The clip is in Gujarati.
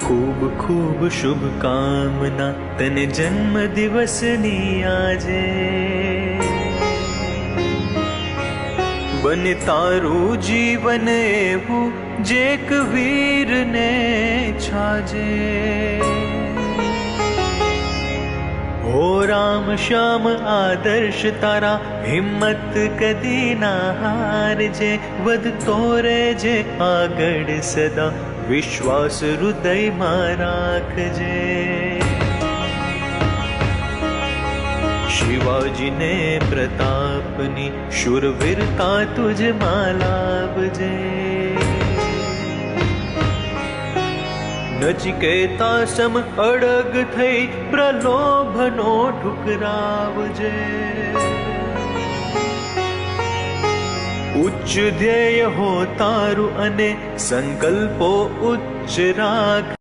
ખૂબ ખૂબ શુભકામના તને જન્મ દિવસની આજે, બને તારું જીવન એવું જેક વીરને છાજે। હો રામ શ્યામ આદર્શ તારા હિંમત કદી ના હારજે, વધતો રહેજે આગળ સદા વિશ્વાસ હૃદયમાં રાખજે। શિવાજીને પ્રતાપની શૂરવીરતા તુજમાં લાવજે। નચિકેતા સમ અડગ થઈ પ્રલોભનો ઠુકરાવજે। ઉચ્ચ ધ્યેય હો તારું અને સંકલ્પો ઉચ્ચ રાખ।